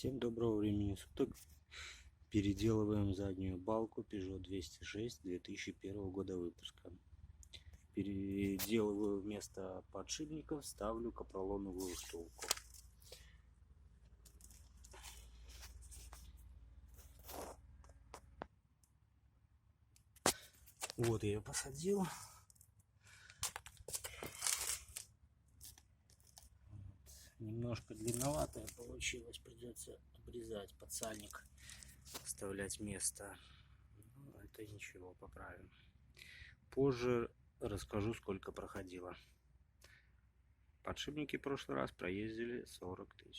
Всем доброго времени суток. Переделываем заднюю балку Peugeot 206 2001 года выпуска. Переделываю вместо подшипников, ставлю капролоновую втулку. Вот я ее посадил. Немножко длинноватая получилось, придется обрезать подсальник, оставлять место. Но это ничего, поправим. Позже расскажу, сколько проходило. Подшипники в прошлый раз проездили 40 000.